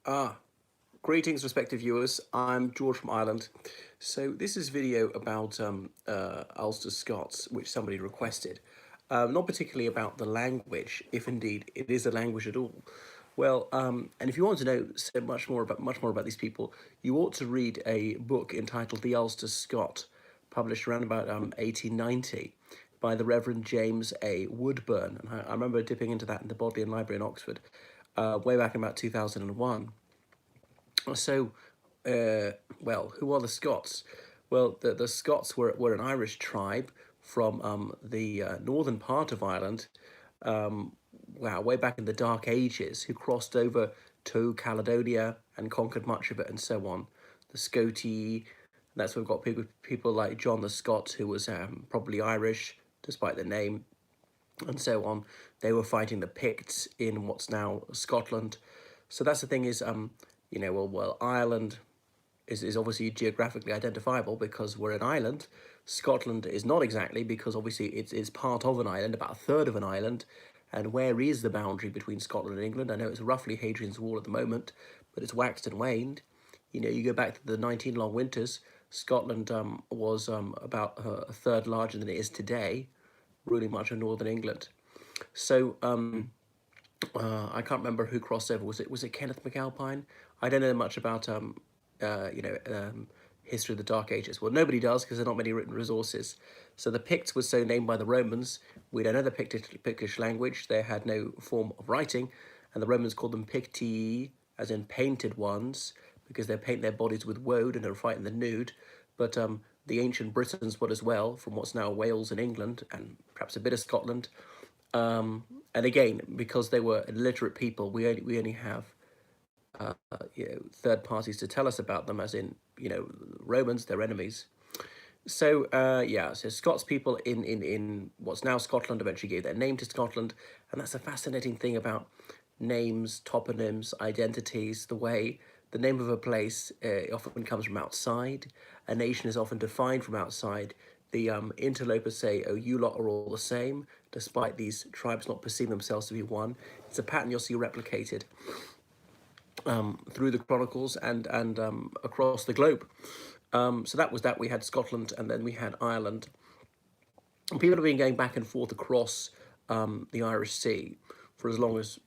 Ah, Greetings, respective viewers. I'm George from Ireland. So this is video about Ulster Scots, which somebody requested. Not particularly about the language, if indeed it is a language at all. Well, and if you want to know much more about these people, you ought to read a book entitled The Ulster Scot, published around about 1890 by the Reverend James A. Woodburn. And I remember dipping into that in the Bodleian Library in Oxford way back in about 2001. So, well, who are the Scots? Well, the Scots were an Irish tribe from the northern part of Ireland, wow, way back in the Dark Ages, who crossed over to Caledonia and conquered much of it and so on. The Scoti, that's where we've got people like John the Scot, who was probably Irish, despite the name, and so on. They were fighting the Picts in what's now Scotland. So that's the thing is, well, Ireland is obviously geographically identifiable because we're an island. Scotland is not exactly, because obviously it's part of an island, about a third of an island. And where is the boundary between Scotland and England? I know it's roughly Hadrian's Wall at the moment, but it's waxed and waned. You go back to the 19 long winters, Scotland was about a third larger than it is today, ruling much of northern England. So I can't remember who crossed over. Was it Kenneth MacAlpine? I don't know much about history of the Dark Ages. Well, nobody does because there are not many written resources. So the Picts was so named by the Romans. We don't know the Pictish language. They had no form of writing, and the Romans called them Pictii, as in painted ones, because they paint their bodies with woad and are fighting the nude. But the ancient Britons would as well, from what's now Wales and England, and perhaps a bit of Scotland. And again, because they were illiterate people, we only have third parties to tell us about them, as in Romans, their enemies. So so Scots people in what's now Scotland eventually gave their name to Scotland, and that's a fascinating thing about names, toponyms, identities. The way the name of a place often comes from outside. A nation is often defined from outside. The interlopers say, "Oh, you lot are all the same," despite these tribes not perceiving themselves to be one. It's a pattern you'll see replicated through the chronicles and across the globe. So that was that. We had Scotland, and then we had Ireland. And people have been going back and forth across the Irish Sea for as long as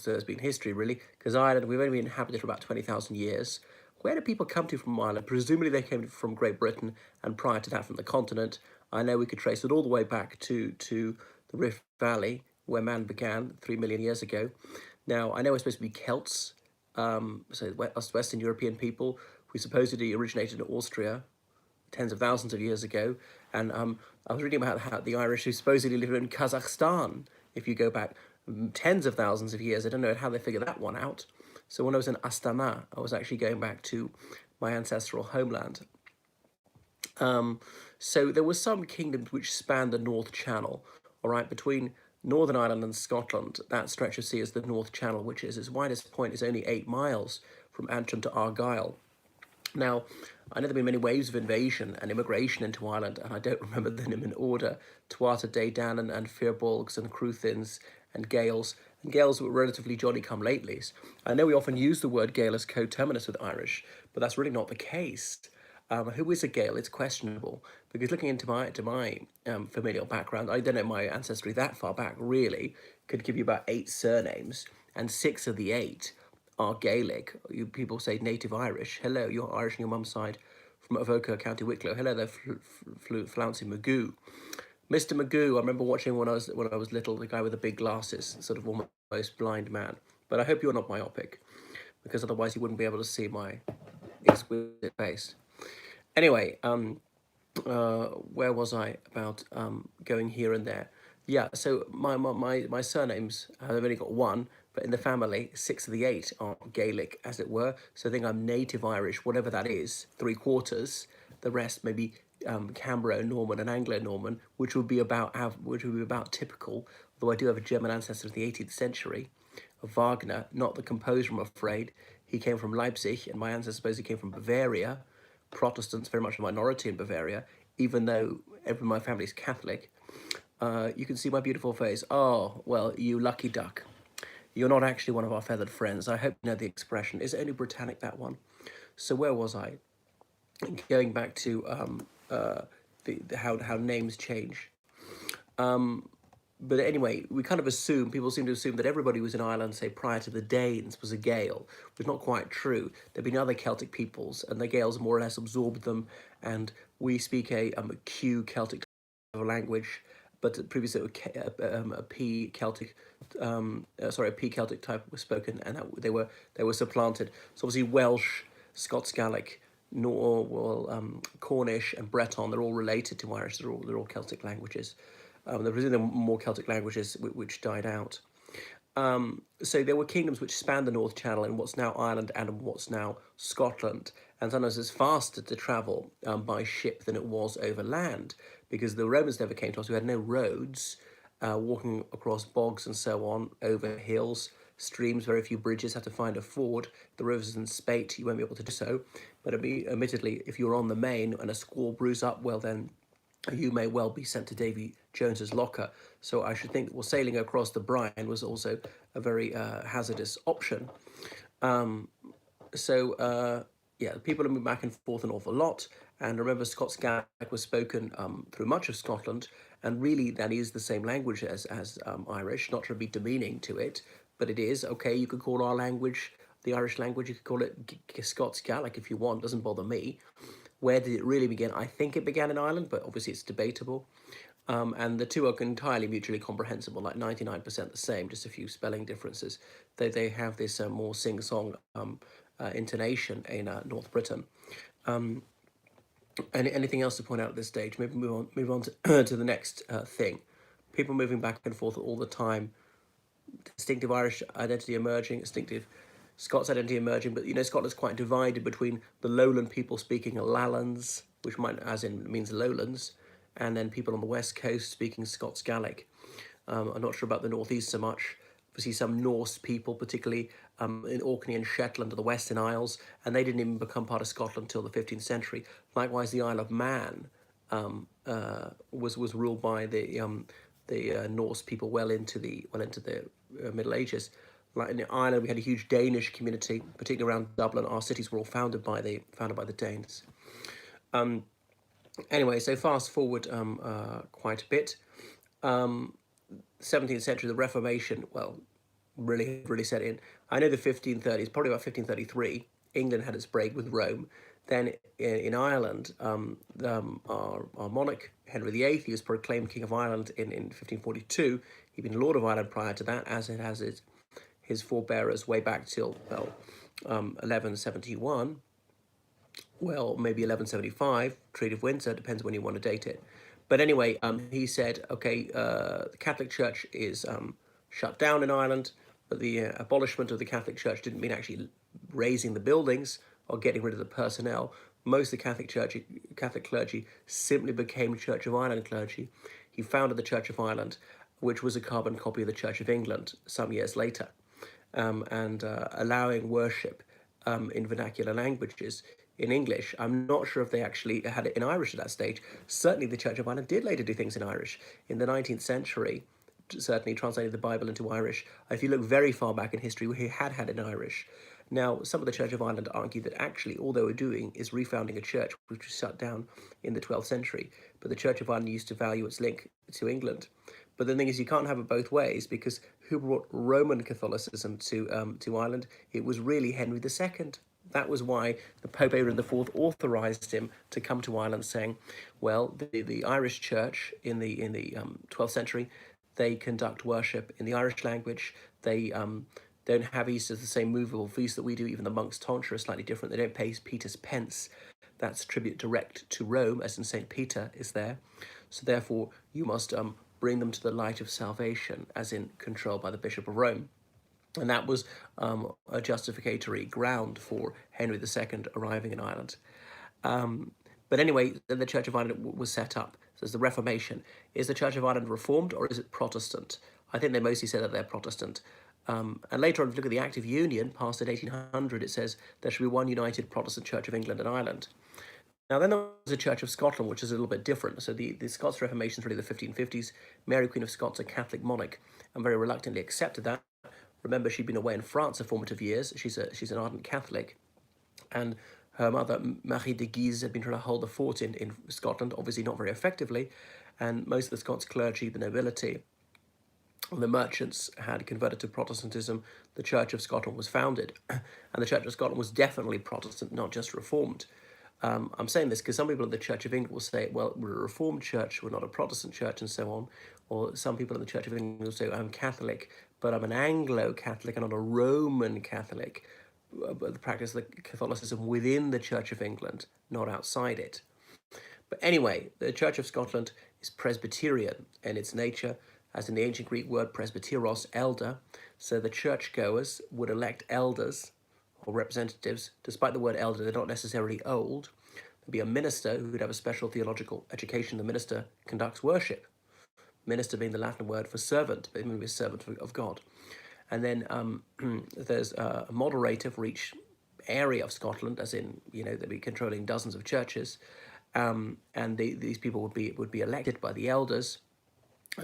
there's been history, really. Because Ireland, we've only been inhabited for about 20,000 years. Where did people come to from Ireland? Presumably they came from Great Britain, and prior to that from the continent. I know we could trace it all the way back to the Rift Valley, where man began 3 million years ago. Now, I know we're supposed to be Celts, so us Western European people, who supposedly originated in Austria tens of thousands of years ago. And I was reading about how the Irish who supposedly lived in Kazakhstan, if you go back tens of thousands of years. I don't know how they figured that one out. So when I was in Astana, I was actually going back to my ancestral homeland. So there were some kingdoms which spanned the North Channel, all right, between Northern Ireland and Scotland. That stretch of sea is the North Channel, which is its widest point is only 8 miles from Antrim to Argyll. Now, I know there have been many waves of invasion and immigration into Ireland, and I don't remember them in order. Tuatha Dé Danann and Firbolgs and Cruthins and Gaels. And Gaels were relatively Johnny-come-latelys. I know we often use the word Gael as coterminous with Irish, but that's really not the case. Who is a Gael? It's questionable, because looking into my familial background, I don't know my ancestry that far back, really. Could give you about 8 surnames, and 6 of the 8 are Gaelic. People say native Irish. Hello, you're Irish on your mum's side, from Avoca, County Wicklow. Hello there, Flouncy Magoo. Mr. Magoo, I remember watching when I was little, the guy with the big glasses, sort of almost blind man. But I hope you're not myopic, because otherwise you wouldn't be able to see my exquisite face. Anyway, where was I about going here and there? Yeah, so my surnames, I've only got one, but in the family, 6 of the 8 are Gaelic, as it were. So I think I'm native Irish, whatever that is, 3/4. The rest maybe Cambro-Norman and Anglo-Norman, which would be about typical. Although I do have a German ancestor of the 18th century, of Wagner, not the composer, I'm afraid. He came from Leipzig, and my ancestor supposedly came from Bavaria. Protestants, very much a minority in Bavaria, even though everyone in my family is Catholic. You can see my beautiful face. Oh, well, you lucky duck. You're not actually one of our feathered friends. I hope you know the expression. Is it only Britannic, that one? So where was I? Going back to how names change. But anyway, we kind of assume, people seem to assume that everybody who was in Ireland, say prior to the Danes, was a Gael, which is not quite true. There've been other Celtic peoples, and the Gaels more or less absorbed them, and we speak a Q Celtic type of language, but previously a P Celtic, a P Celtic type was spoken, and they were supplanted. So obviously Welsh, Scots Gaelic, Cornish, and Breton, they're all related to Irish. They're all Celtic languages. There were more Celtic languages which died out. So there were kingdoms which spanned the North Channel in what's now Ireland and what's now Scotland. And sometimes it's faster to travel by ship than it was over land, because the Romans never came to us. We had no roads, walking across bogs and so on, over hills, streams, very few bridges, had to find a ford. The rivers in spate, you won't be able to do so. But admittedly, if you're on the main and a squall brews up, well then you may well be sent to Davy Jones's locker. So I should think that sailing across the Brine was also a very hazardous option. Yeah, people have moved back and forth an awful lot. And remember, Scots Gaelic was spoken through much of Scotland, and really that is the same language as Irish, not to be demeaning to it, but it is. Okay, you could call our language the Irish language, you could call it Scots Gaelic if you want, doesn't bother me. Where did it really begin? I think it began in Ireland, but obviously it's debatable. And the two are entirely mutually comprehensible, like 99% the same, just a few spelling differences. They have this more sing-song intonation in North Britain. Anything else to point out at this stage? Maybe move on to the next thing. People moving back and forth all the time. Distinctive Irish identity emerging, distinctive Scots identity emerging, but Scotland's quite divided between the lowland people speaking Lallans, which means lowlands, and then people on the west coast speaking Scots Gaelic. I'm not sure about the northeast so much. Obviously, some Norse people, particularly in Orkney and Shetland, or the Western Isles, and they didn't even become part of Scotland until the 15th century. Likewise, the Isle of Man was ruled by the Norse people well into the Middle Ages. Like in Ireland, we had a huge Danish community, particularly around Dublin. Our cities were all founded by the Danes. Anyway, so fast forward quite a bit. 17th century, the Reformation, well, really set in. I know the 1530s, probably about 1533, England had its break with Rome. Then in Ireland, our monarch, Henry VIII, he was proclaimed King of Ireland in 1542. He'd been Lord of Ireland prior to that, as it has his forebearers way back till 1171. Well, maybe 1175, Treaty of Windsor, depends when you want to date it. But anyway, he said, okay, the Catholic Church is shut down in Ireland, but the abolishment of the Catholic Church didn't mean actually raising the buildings or getting rid of the personnel. Most of the Catholic clergy simply became Church of Ireland clergy. He founded the Church of Ireland, which was a carbon copy of the Church of England some years later, and allowing worship in vernacular languages in English. I'm not sure if they actually had it in Irish at that stage. Certainly the Church of Ireland did later do things in Irish. In the 19th century, certainly translated the Bible into Irish. If you look very far back in history, we had it in Irish. Now, some of the Church of Ireland argue that actually all they were doing is refounding a church which was shut down in the 12th century. But the Church of Ireland used to value its link to England. But the thing is, you can't have it both ways, because who brought Roman Catholicism to Ireland? It was really Henry II. That was why the Pope Adrian IV authorised him to come to Ireland, saying, well, the Irish Church in the 12th century, they conduct worship in the Irish language. They don't have Easter as the same movable feast that we do. Even the monks' tonsure is slightly different. They don't pay Peter's pence. That's tribute direct to Rome, as in St. Peter is there. So therefore, you must bring them to the light of salvation, as in controlled by the Bishop of Rome. And that was a justificatory ground for Henry II arriving in Ireland. But anyway, the Church of Ireland was set up. So there's the Reformation. Is the Church of Ireland Reformed, or is it Protestant? I think they mostly say that they're Protestant. And later on, if you look at the Act of Union, passed in 1800, it says there should be one united Protestant Church of England and Ireland. Now, then there was the Church of Scotland, which is a little bit different. So the Scots Reformation is really the 1550s. Mary, Queen of Scots, a Catholic monarch, and very reluctantly accepted that. Remember, she'd been away in France for formative years. She's an ardent Catholic, and her mother, Marie de Guise, had been trying to hold the fort in Scotland, obviously not very effectively, and most of the Scots clergy, the nobility, the merchants had converted to Protestantism. The Church of Scotland was founded, and the Church of Scotland was definitely Protestant, not just Reformed. I'm saying this because some people in the Church of England will say, well, we're a Reformed church, we're not a Protestant church, and so on. Or some people in the Church of England will say, I'm Catholic, but I'm an Anglo-Catholic and not a Roman Catholic. But the practice of Catholicism within the Church of England, not outside it. But anyway, the Church of Scotland is Presbyterian in its nature, as in the ancient Greek word presbyteros, elder. So the churchgoers would elect elders or representatives. Despite the word elder, they're not necessarily old. There'd be a minister who would have a special theological education. The minister conducts worship. Minister being the Latin word for servant, but maybe a servant of God. And then there's a moderator for each area of Scotland, as in, they'd be controlling dozens of churches. And these people would be elected by the elders.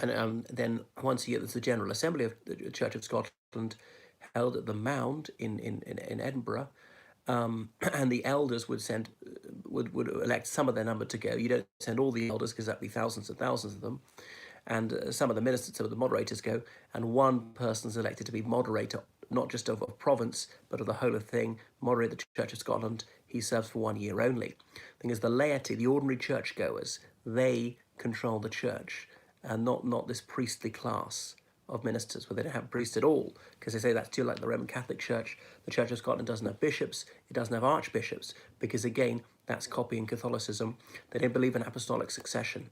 And then once a year, there's the General Assembly of the Church of Scotland held at the Mound in Edinburgh. And the elders would elect some of their number to go. You don't send all the elders because that'd be thousands and thousands of them. And some of the ministers, some of the moderators go, and one person's elected to be moderator, not just of a province, but of the whole of thing, moderate the Church of Scotland. He serves for 1 year only. The thing is, the laity, the ordinary churchgoers, they control the church, and not this priestly class of ministers, where they don't have priests at all, because they say that's too like the Roman Catholic Church. The Church of Scotland doesn't have bishops, it doesn't have archbishops, because again, that's copying Catholicism. They don't believe in apostolic succession.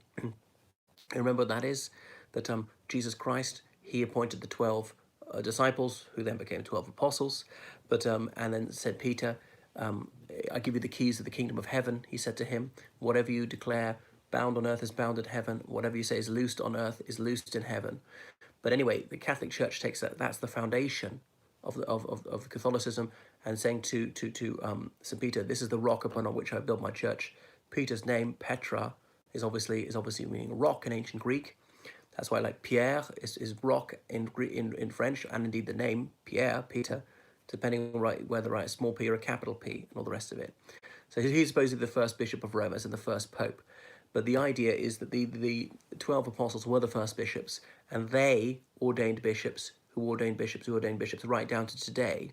And remember what that is? That Jesus Christ, he appointed the 12 disciples, who then became 12 apostles, but and then said, Peter, I give you the keys of the kingdom of heaven. He said to him, whatever you declare bound on earth is bound in heaven. Whatever you say is loosed on earth is loosed in heaven. But anyway, the Catholic Church takes that's the foundation of Catholicism, and saying to St. Peter, this is the rock upon which I build my church. Peter's name, Petra, is obviously meaning rock in ancient Greek. That's why, like, Pierre is rock in French, and indeed the name Pierre, Peter, depending on whether a small p or a capital P, and all the rest of it. So he's supposedly the first bishop of Rome, as in the first pope. But the idea is that the 12 apostles were the first bishops, and they ordained bishops who ordained bishops who ordained bishops, right down to today.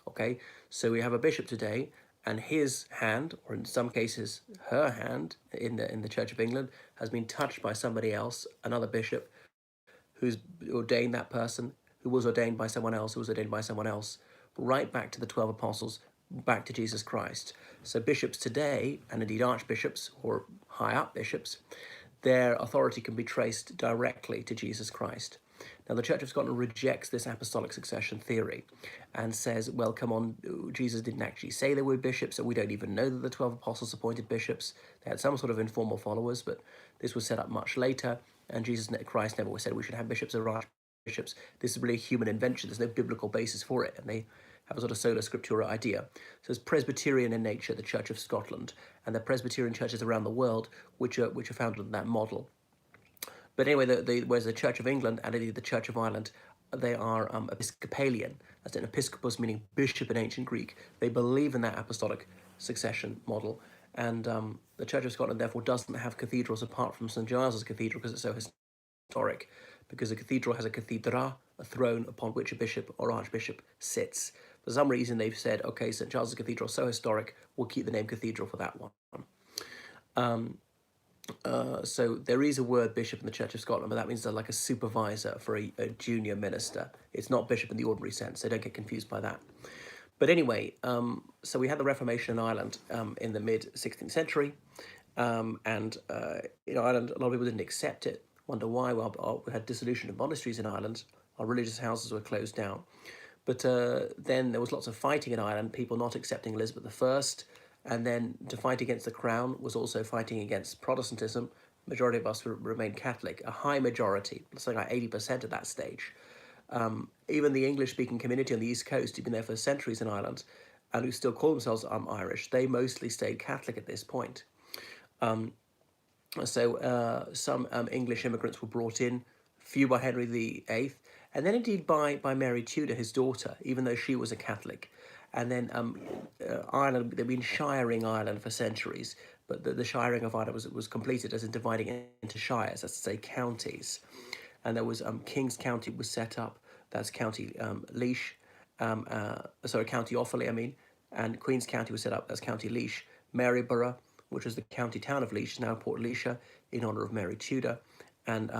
Okay, so we have a bishop today, and his hand, or in some cases her hand, in the Church of England, has been touched by somebody else, another bishop, who's ordained that person, who was ordained by someone else, who was ordained by someone else, right back to the 12 apostles, back to Jesus Christ. So bishops today, and indeed archbishops or high up bishops, their authority can be traced directly to Jesus Christ. Now, the Church of Scotland rejects this apostolic succession theory and says, well, come on, Jesus didn't actually say they were bishops, and we don't even know that the 12 apostles appointed bishops. They had some sort of informal followers, but this was set up much later, and Jesus Christ never said we should have bishops or archbishops. This is really a human invention. There's no biblical basis for it, and they have a sort of sola scriptura idea. So it's Presbyterian in nature, the Church of Scotland, and the Presbyterian churches around the world which are founded on that model. But anyway, whereas the Church of England and indeed the Church of Ireland, they are Episcopalian. That's an episcopos, meaning bishop in ancient Greek. They believe in that apostolic succession model. And the Church of Scotland, therefore, doesn't have cathedrals apart from St. Giles's Cathedral, because it's so historic. Because a cathedral has a cathedra, a throne upon which a bishop or archbishop sits. For some reason, they've said, okay, St. Giles's Cathedral is so historic, we'll keep the name cathedral for that one. So there is a word bishop in the Church of Scotland, but that means they're like a supervisor for a junior minister. It's not bishop in the ordinary sense, so don't get confused by that. But anyway, so we had the Reformation in Ireland in the mid-16th century, and in Ireland, a lot of people didn't accept it. Wonder why? Well, we had dissolution of monasteries in Ireland. Our religious houses were closed down. But then there was lots of fighting in Ireland, people not accepting Elizabeth I, and then to fight against the crown was also fighting against Protestantism. Majority of us remained Catholic, a high majority, something like 80% at that stage. Even the English-speaking community on the East Coast, who've been there for centuries in Ireland, and who still call themselves Irish, they mostly stayed Catholic at this point. So some English immigrants were brought in, few by Henry VIII, and then indeed by Mary Tudor, his daughter, even though she was a Catholic. And then Ireland, they've been shiring Ireland for centuries, but the shiring of Ireland was completed as in dividing it into shires, that's to say counties. And there was King's County was set up, that's County Laois, County Offaly, I mean, and Queen's County was set up, that's County Laois. Maryborough, which was the county town of Laois, is now Port Laois, in honour of Mary Tudor. And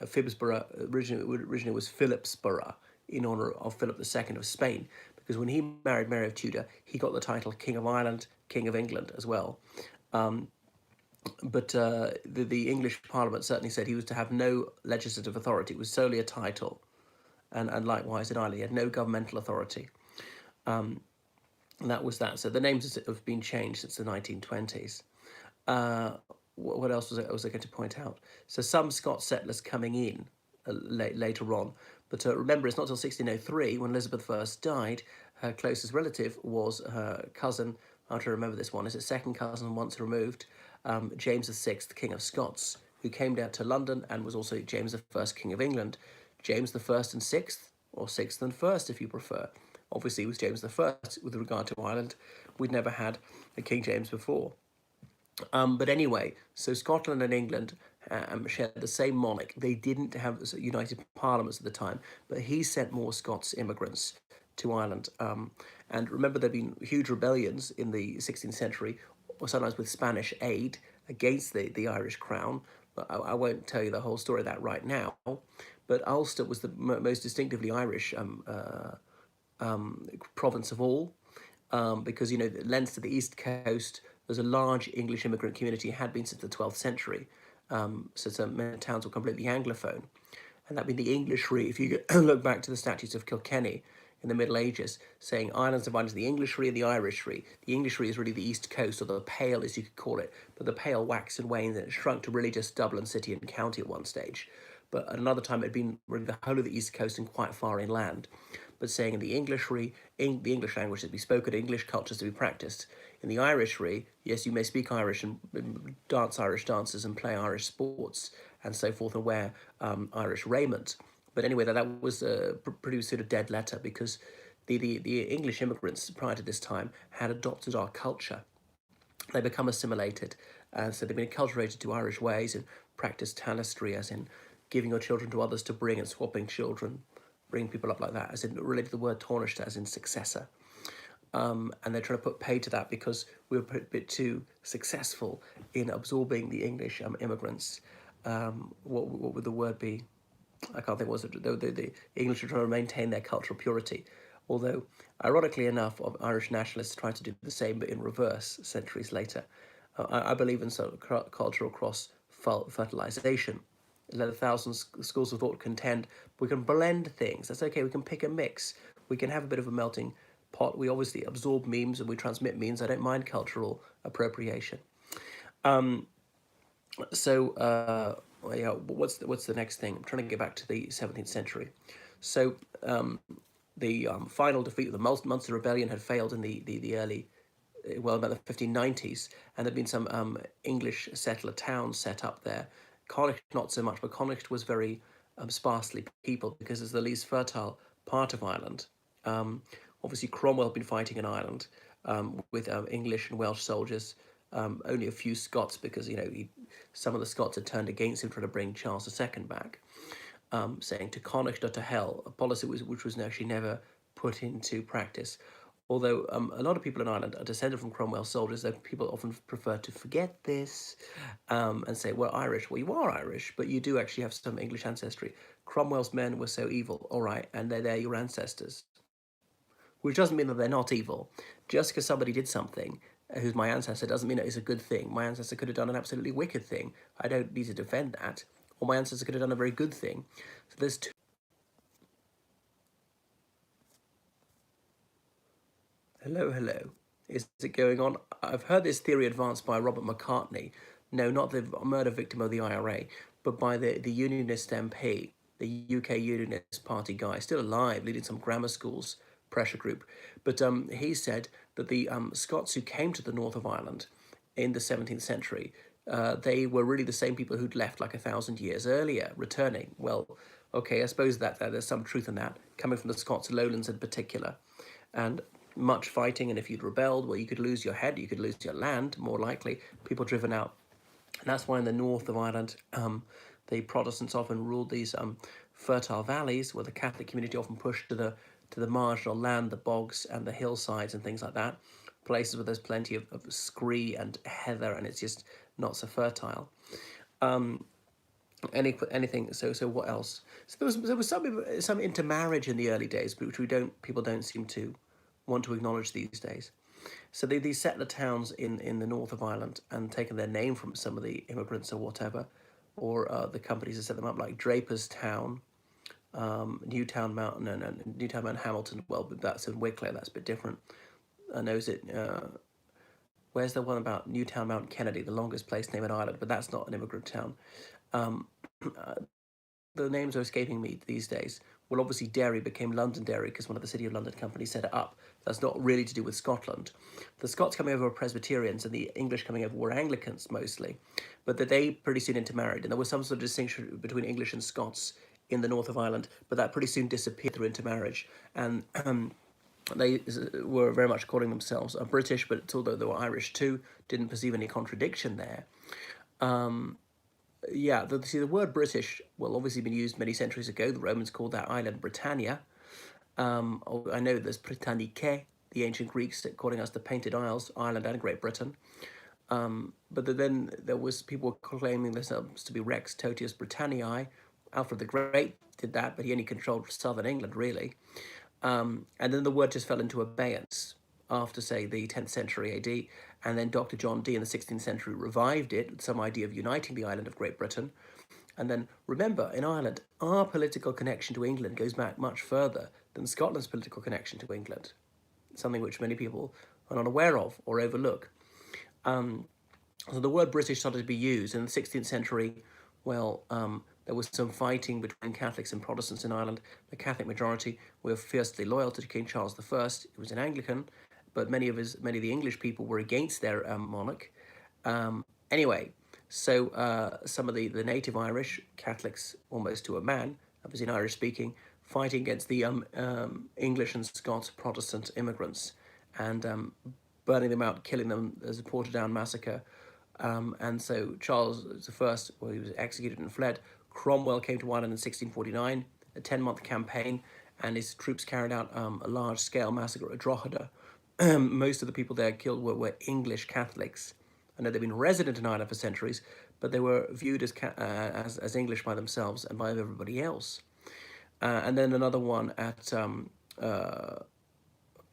Phibsborough originally was Philipsborough, in honour of Philip II of Spain, because when he married Mary of Tudor, he got the title King of Ireland, King of England as well. But the English Parliament certainly said he was to have no legislative authority. It was solely a title. And likewise in Ireland, he had no governmental authority. And that was that. So the names have been changed since the 1920s. What else was I going to point out? So some Scots settlers coming in later on. But remember, it's not until 1603, when Elizabeth I died, her closest relative was her cousin, I have to remember this one, is it second cousin once removed, James VI, the King of Scots, who came down to London and was also James I, King of England. James I and sixth, or sixth and first if you prefer. Obviously it was James I with regard to Ireland. We'd never had a King James before. But anyway, so Scotland and England shared the same monarch. They didn't have united parliaments at the time, but he sent more Scots immigrants to Ireland. And remember, there have been huge rebellions in the 16th century, or sometimes with Spanish aid, against the Irish crown. But I won't tell you the whole story of that right now. But Ulster was the most distinctively Irish province of all, because, it lends to the east coast. There's a large English immigrant community, had been since the 12th century. So many towns were completely Anglophone. And that being the Englishry, if you look back to the statutes of Kilkenny in the Middle Ages, saying Ireland's divided into the Englishry and the Irishry. The Englishry is really the east coast, or the Pale as you could call it, but the Pale waxed and waned and it shrunk to really just Dublin city and county at one stage. But at another time it had been really the whole of the east coast and quite far inland. But saying in the Englishry, the English language is to be spoken, English culture is to be practiced. In the Irishry, yes, you may speak Irish and dance Irish dances and play Irish sports and so forth and wear Irish raiment. But anyway, that was a pretty sort of dead letter, because the English immigrants prior to this time had adopted our culture. They become assimilated, so they've been acculturated to Irish ways and practiced tanistry, as in giving your children to others to bring and swapping children, bring people up like that, as in related to the word Taoiseach, as in successor. And they're trying to put pay to that because we were a bit too successful in absorbing the English immigrants. What would the word be? I can't think what it was. The English are trying to maintain their cultural purity. Although, ironically enough, Irish nationalists tried to do the same, but in reverse, centuries later. I believe in sort of cultural cross-fertilization. Let 1,000 schools of thought contend. We can blend things. That's okay. We can pick a mix. We can have a bit of a melting pot. We obviously absorb memes and we transmit memes. I don't mind cultural appropriation. What's the next thing? I'm trying to get back to the 17th century. So the final defeat of the Munster Rebellion had failed in the early, about the 1590s, and there'd been some English settler towns set up there. Connacht not so much, but Connacht was very sparsely peopled because it's the least fertile part of Ireland. Obviously, Cromwell had been fighting in Ireland with English and Welsh soldiers. Only a few Scots, because some of the Scots had turned against him, trying to bring Charles II back, saying to Connacht or to hell, a policy which was actually never put into practice. Although a lot of people in Ireland are descended from Cromwell soldiers, though people often prefer to forget this and say, well, Irish. Well, you are Irish, but you do actually have some English ancestry. Cromwell's men were so evil, all right, and they're your ancestors. Which doesn't mean that they're not evil. Just because somebody did something who's my ancestor doesn't mean it's a good thing. My ancestor could have done an absolutely wicked thing. I don't need to defend that. Or my ancestor could have done a very good thing. So there's two. Hello. Is it going on? I've heard this theory advanced by Robert McCartney. No, not the murder victim of the IRA, but by the Unionist MP, the UK Unionist Party guy, still alive, leading some grammar schools pressure group. But he said that the Scots who came to the north of Ireland in the 17th century, they were really the same people who'd left like 1,000 years earlier, returning. Well, Okay, I suppose that there's some truth in that, coming from the Scots lowlands in particular, and much fighting. And if you'd rebelled, well, you could lose your head, you could lose your land, more likely. People driven out, and that's why in the north of Ireland, the Protestants often ruled these fertile valleys, where the Catholic community often pushed to the marginal land, the bogs and the hillsides and things like that, places where there's plenty of scree and heather, and it's just not so fertile. Anything. So what else? So there was some intermarriage in the early days, which people don't seem to want to acknowledge these days. So these settler towns in the north of Ireland, and taken their name from some of the immigrants or whatever, or the companies that set them up, like Draper's Town, Newtown Mountain, and Newtown Mount Hamilton. Well, but that's in Wicklow. That's a bit different. I know, is it? Where's the one about Newtown Mount Kennedy, the longest place name in Ireland? But that's not an immigrant town. Um, the names are escaping me these days. Well, obviously Derry became Londonderry because one of the City of London companies set it up. That's not really to do with Scotland. The Scots coming over were Presbyterians, and the English coming over were Anglicans mostly. But they pretty soon intermarried, and there was some sort of distinction between English and Scots in the north of Ireland, but that pretty soon disappeared through intermarriage. And they were very much calling themselves British, but although they were Irish too, didn't perceive any contradiction there. Yeah, the word British, well, obviously been used many centuries ago. The Romans called that island Britannia. I know there's Britannicae, the ancient Greeks calling us the Painted Isles, Ireland and Great Britain. But then there was people claiming themselves to be Rex Totius Britanniae. Alfred the Great did that, but he only controlled southern England, really. And then the word just fell into abeyance after, say, the 10th century AD, and then Dr. John Dee in the 16th century revived it with some idea of uniting the island of Great Britain. And then, remember, in Ireland, our political connection to England goes back much further than Scotland's political connection to England, something which many people are not aware of or overlook. So the word British started to be used in the 16th century. Well, there was some fighting between Catholics and Protestants in Ireland. The Catholic majority were fiercely loyal to King Charles I. He was an Anglican, but many of the English people were against their monarch. Anyway, so some of the native Irish Catholics, almost to a man, obviously Irish speaking, fighting against the English and Scots Protestant immigrants, and burning them out, killing them as a Portadown massacre. And so Charles I, well, he was executed and fled. Cromwell came to Ireland in 1649, a 10-month campaign, and his troops carried out a large-scale massacre at Drogheda. Most of the people there killed were English Catholics. I know they've been resident in Ireland for centuries, but they were viewed as English by themselves and by everybody else. And then another one at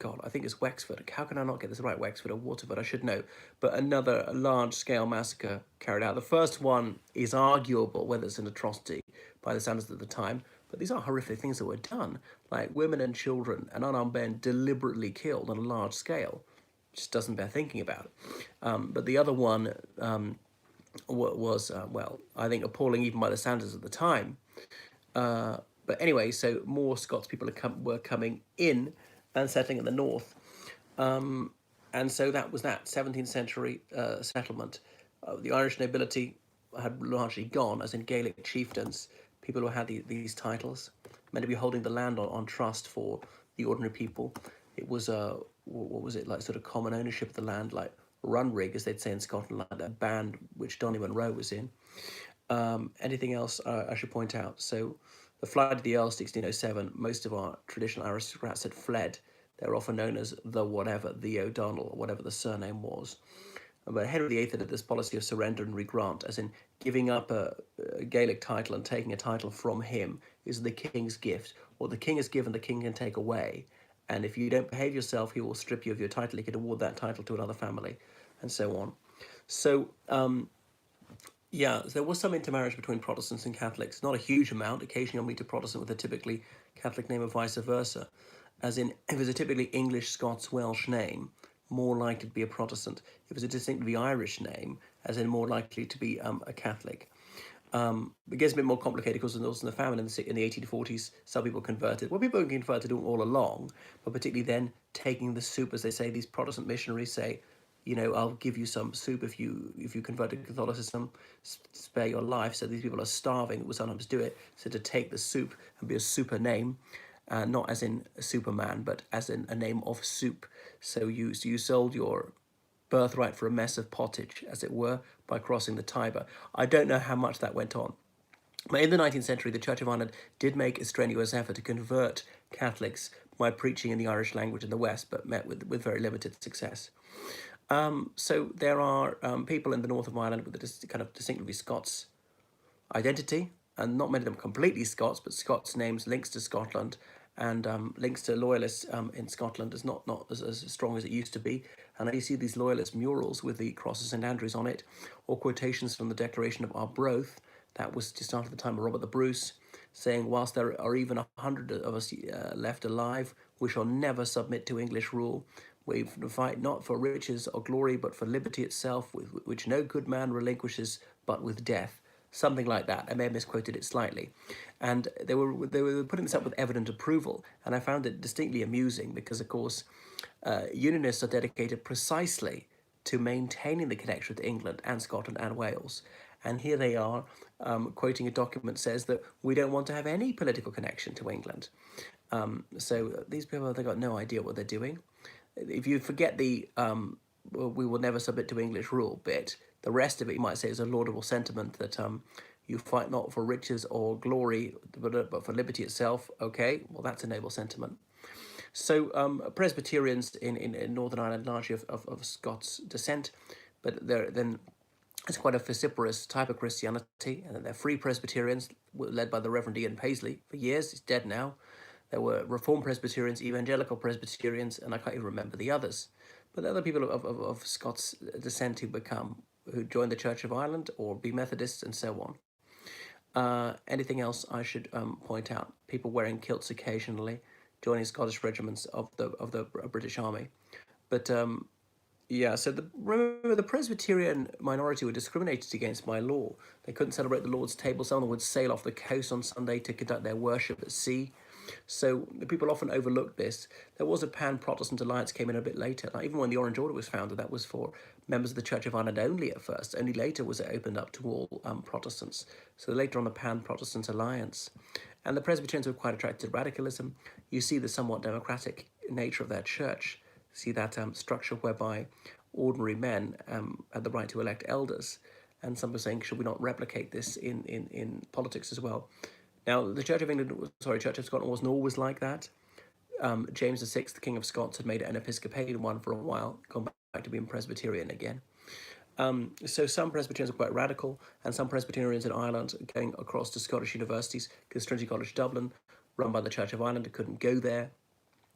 God, I think it's Wexford. How can I not get this right? Wexford or Waterford, I should know. But another large-scale massacre carried out. The first one is arguable whether it's an atrocity by the standards at the time, but these are horrific things that were done, like women and children and unarmed men deliberately killed on a large scale. Just doesn't bear thinking about. But the other one was, well, I think appalling even by the standards at the time. But anyway, so more Scots people were coming in and settling in the north. And so that was that 17th century settlement. The Irish nobility had largely gone, as in Gaelic chieftains, people who had these titles, meant to be holding the land on trust for the ordinary people. It was, what was it, like sort of common ownership of the land, like runrig, as they'd say in Scotland, like that band which Donny Munro was in. Anything else I should point out? So the flight of the Earl, 1607, most of our traditional aristocrats had fled. They were often known as the whatever, the O'Donnell, or whatever the surname was. But Henry VIII had this policy of surrender and regrant, as in giving up a Gaelic title and taking a title from him is the king's gift. What the king has given, the king can take away. And if you don't behave yourself, he will strip you of your title. He can award that title to another family, and so on. So, yeah, there was some intermarriage between Protestants and Catholics. Not a huge amount. Occasionally, I'll meet a Protestant with a typically Catholic name, or vice versa. As in, if it was a typically English, Scots, Welsh name, more likely to be a Protestant. If it was a distinctly Irish name, as in more likely to be a Catholic. It gets a bit more complicated because also in the famine in the 1840s, some people converted. Well, people converted all along, but particularly then taking the soup, as they say, these Protestant missionaries say, I'll give you some soup if you convert to Catholicism, spare your life. So these people are starving, would sometimes do it. So to take the soup and be a super name, not as in Superman, but as in a name of soup. So you sold your birthright for a mess of pottage, as it were, by crossing the Tiber. I don't know how much that went on. But in the 19th century, the Church of Ireland did make a strenuous effort to convert Catholics by preaching in the Irish language in the West, but met with very limited success. So there are people in the north of Ireland with a kind of distinctively Scots identity, and not many of them completely Scots, but Scots names links to Scotland and links to loyalists in Scotland is not as strong as it used to be. And you see these loyalist murals with the cross of St Andrews on it, or quotations from the Declaration of Arbroath, that was just after the time of Robert the Bruce, saying, whilst there are even 100 of us left alive, we shall never submit to English rule. We fight not for riches or glory, but for liberty itself, which no good man relinquishes but with death. Something like that. I may have misquoted it slightly. And they were putting this up with evident approval, and I found it distinctly amusing because, of course, Unionists are dedicated precisely to maintaining the connection with England and Scotland and Wales. And here they are quoting a document that says that we don't want to have any political connection to England. So these people, they've got no idea what they're doing. If you forget the we will never submit to English rule bit, the rest of it you might say is a laudable sentiment that you fight not for riches or glory, but for liberty itself. Okay, well, that's a noble sentiment. So Presbyterians in Northern Ireland, largely of Scots descent, but then it's quite a vociferous type of Christianity, and they're Free Presbyterians, led by the Reverend Ian Paisley for years. He's dead now. There were Reformed Presbyterians, Evangelical Presbyterians, and I can't even remember the others. But the other people of Scots descent who joined the Church of Ireland or be Methodists and so on. Anything else I should point out? People wearing kilts occasionally, joining Scottish regiments of the British Army. But yeah, so remember the Presbyterian minority were discriminated against by law. They couldn't celebrate the Lord's table. Some of them would sail off the coast on Sunday to conduct their worship at sea. So the people often overlook this. There was a Pan-Protestant alliance came in a bit later. Like, even when the Orange Order was founded, that was for members of the Church of Ireland only at first. Only later was it opened up to all Protestants. So later on, the Pan-Protestant alliance. And the Presbyterians were quite attracted to radicalism. You see the somewhat democratic nature of their church. See that structure whereby ordinary men had the right to elect elders. And some were saying, should we not replicate this in politics as well? Now, the Church of Scotland wasn't always like that. James VI, the King of Scots, had made it an Episcopalian one for a while, gone back to being Presbyterian again. So some Presbyterians are quite radical, and some Presbyterians in Ireland are going across to Scottish universities, because Trinity College Dublin, run by the Church of Ireland, couldn't go there.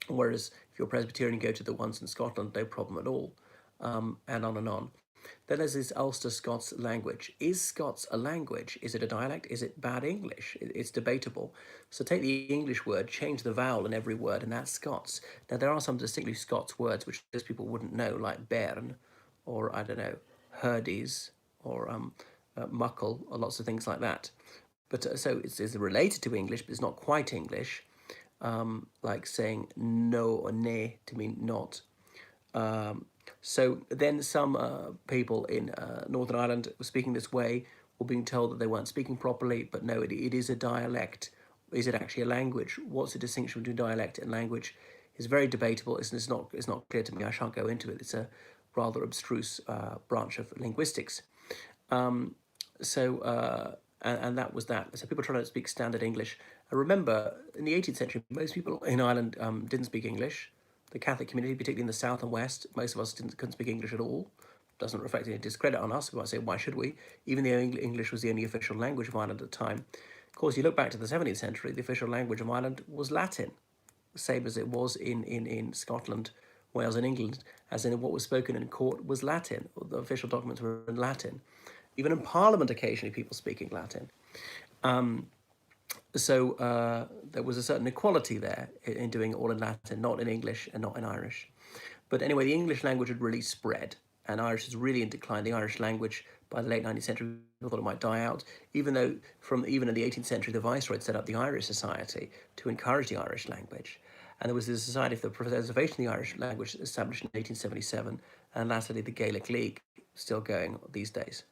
Whereas if you're Presbyterian, you go to the ones in Scotland, no problem at all, and on and on. Then there's this Ulster Scots language. Is Scots a language? Is it a dialect? Is it bad English? It's debatable. So take the English word, change the vowel in every word, and that's Scots. Now, there are some distinctly Scots words which most people wouldn't know, like bairn, or, I don't know, herdies, or muckle, or lots of things like that. But so it's related to English, but it's not quite English, like saying no or ne to mean not. So then some people in Northern Ireland were speaking this way, were being told that they weren't speaking properly, but no, it is a dialect. Is it actually a language? What's the distinction between dialect and language? Is very debatable. It's not clear to me. I shan't go into it. It's a rather abstruse branch of linguistics. And that was that. So people trying to speak standard English. I remember in the 18th century, most people in Ireland didn't speak English. The Catholic community, particularly in the south and west, most of us couldn't speak English at all. Doesn't reflect any discredit on us. We might say, why should we? Even though English was the only official language of Ireland at the time. Of course, you look back to the 17th century, the official language of Ireland was Latin, the same as it was in Scotland, Wales and England, as in what was spoken in court was Latin. The official documents were in Latin. Even in Parliament, occasionally people speaking Latin. So there was a certain equality there in doing it all in Latin, not in English and not in Irish. But anyway, the English language had really spread, and Irish is really in decline. The Irish language by the late 19th century, people thought it might die out, even though even in the 18th century, the Viceroy had set up the Irish Society to encourage the Irish language. And there was the Society for the Preservation of the Irish Language established in 1877, and lastly the Gaelic League, still going these days.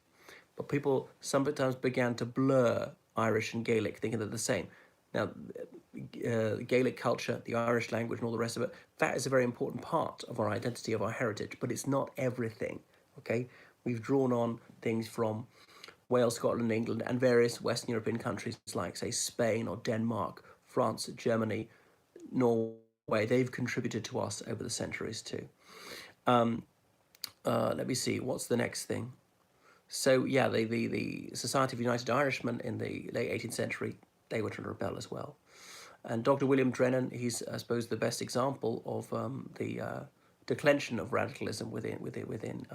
But people sometimes began to blur Irish and Gaelic, thinking they're the same. Now, Gaelic culture, the Irish language, and all the rest of it, that is a very important part of our identity, of our heritage, but it's not everything, okay? We've drawn on things from Wales, Scotland, England, and various Western European countries like, say, Spain or Denmark, France, Germany, Norway. They've contributed to us over the centuries too. Let me see, what's the next thing? So yeah, the Society of United Irishmen in the late 18th century, they were trying to rebel as well. And Dr. William Drennan, he's I suppose the best example of the declension of radicalism within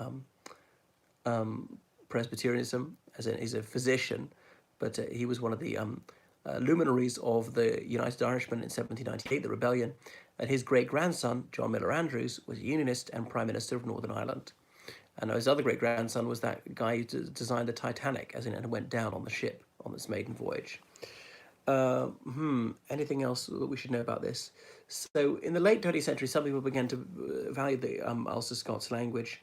Presbyterianism. As in, he's a physician, but he was one of the luminaries of the United Irishmen in 1798, the rebellion. And his great grandson, John Miller Andrews, was a Unionist and Prime Minister of Northern Ireland. And his other great grandson was that guy who designed the Titanic, as in, and went down on the ship on its maiden voyage. Anything else that we should know about this? So, in the late 20th century, some people began to value the Ulster Scots language,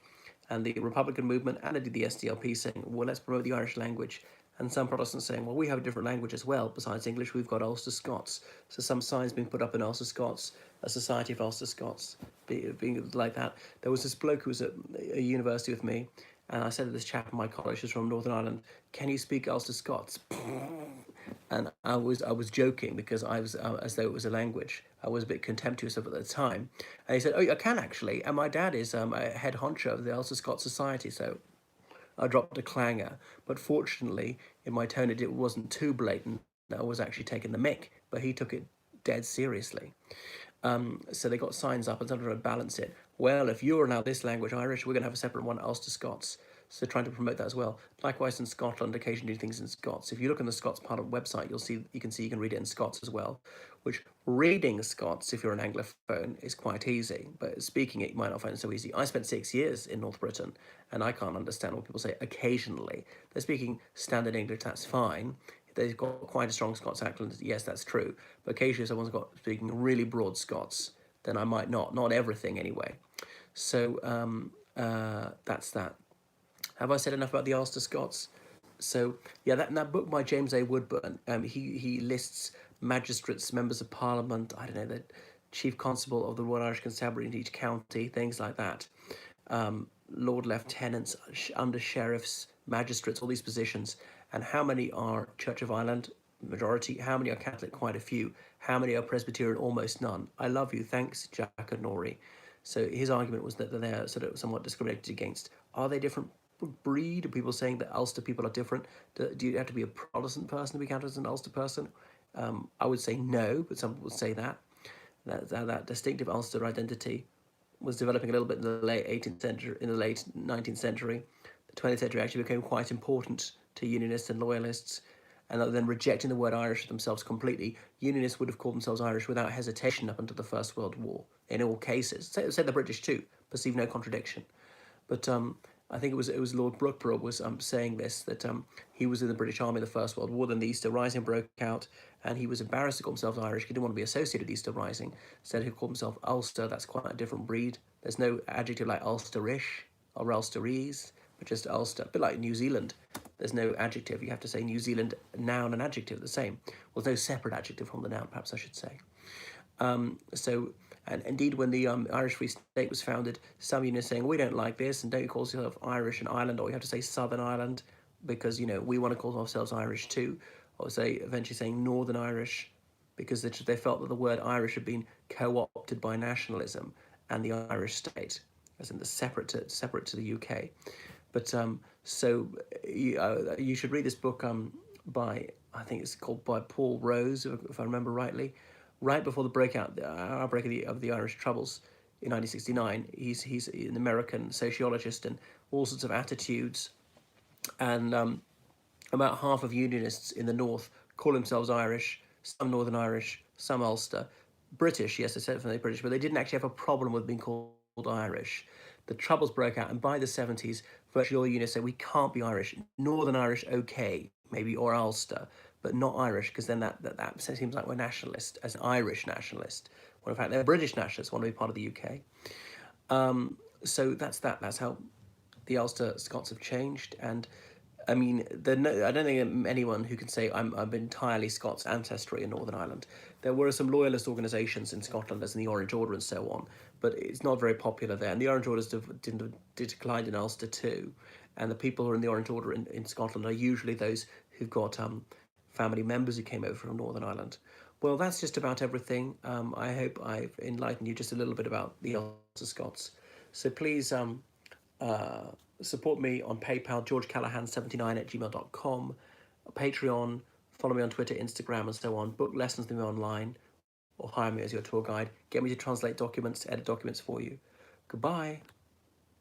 and the Republican movement, and indeed the SDLP, saying, well, let's promote the Irish language. And some Protestants saying, well, we have a different language as well. Besides English, we've got Ulster Scots. So some signs being put up in Ulster Scots, a Society of Ulster Scots, being like that. There was this bloke who was at a university with me, and I said to this chap in my college, who's from Northern Ireland, can you speak Ulster Scots? And I was joking because I was as though it was a language. I was a bit contemptuous of it at the time. And he said, oh, I can actually. And my dad is a head honcho of the Ulster Scots Society, so I dropped a clanger. But fortunately, in my tone, it wasn't too blatant. I was actually taking the mick, but he took it dead seriously. So they got signs up and started to balance it. Well, if you're now this language Irish, we're going to have a separate one, Ulster Scots. So trying to promote that as well. Likewise in Scotland, occasionally do things in Scots. If you look on the Scots Parliament website, you can read it in Scots as well. Which reading Scots, if you're an Anglophone, is quite easy. But speaking it, you might not find it so easy. I spent 6 years in North Britain, and I can't understand what people say occasionally. They're speaking standard English, that's fine. They've got quite a strong Scots accent, yes, that's true. But occasionally someone's got speaking really broad Scots, then I might not everything anyway. So that's that. Have I said enough about the Ulster Scots? So yeah, that book by James A. Woodburn, he lists magistrates, members of Parliament, I don't know, the Chief Constable of the Royal Irish Constabulary in each county, things like that. Lord Lieutenants, under sheriffs, magistrates, all these positions, and how many are Church of Ireland, majority, how many are Catholic, quite a few, how many are Presbyterian, almost none. I love you, thanks, Jack and Nori. So his argument was that they're sort of somewhat discriminated against. Are they different breed? Are people saying that Ulster people are different? Do you have to be a Protestant person to be counted as an Ulster person? I would say no, but some people would say that distinctive Ulster identity was developing a little bit in the late 18th century, in the late 19th century. The 20th century actually became quite important to Unionists and Loyalists, and then rejecting the word Irish themselves completely. Unionists would have called themselves Irish without hesitation up until the First World War, in all cases. Say the British too, perceive no contradiction. But I think it was Lord Brookborough was saying this, that he was in the British Army in the First World War, then the Easter Rising broke out, and he was embarrassed to call himself Irish. He didn't want to be associated with the Easter Rising, so he called himself Ulster. That's quite a different breed. There's no adjective like Ulsterish or Ulsterese, but just Ulster. A bit like New Zealand. There's no adjective. You have to say New Zealand, noun and adjective, the same. Well, there's no separate adjective from the noun, perhaps I should say. And indeed, when the Irish Free State was founded, some unions saying, we don't like this, and don't call yourself Irish and Ireland, or you have to say Southern Ireland, because, we want to call ourselves Irish too, or say, eventually saying Northern Irish, because they felt that the word Irish had been co-opted by nationalism and the Irish state, as in the separate to the UK. But so you should read this book by, I think it's called by Paul Rose, if I remember rightly. Right before the outbreak of the Irish Troubles in 1969, he's an American sociologist and all sorts of attitudes, and about half of Unionists in the North call themselves Irish, some Northern Irish, some Ulster, British. Yes, they said they're British, but they didn't actually have a problem with being called Irish. The Troubles broke out, and by the 70s, virtually all Unionists said we can't be Irish. Northern Irish, okay, maybe, or Ulster, but not Irish, because then that seems like we're nationalist, as an Irish nationalist, Well, in fact, they're British nationalists, want to be part of the UK. So that's that. That's how the Ulster Scots have changed. And I mean, I don't think anyone who can say I'm entirely Scots ancestry in Northern Ireland. There were some loyalist organisations in Scotland, as in the Orange Order and so on, but it's not very popular there. And the Orange Order declined in Ulster too. And the people who are in the Orange Order in Scotland are usually those who've got family members who came over from Northern Ireland. Well, that's just about everything. I hope I've enlightened you just a little bit about the Ulster Scots. So please support me on PayPal, georgecallahan79@gmail.com, Patreon, follow me on Twitter, Instagram, and so on. Book lessons with me online, or hire me as your tour guide. Get me to translate documents, edit documents for you. Goodbye.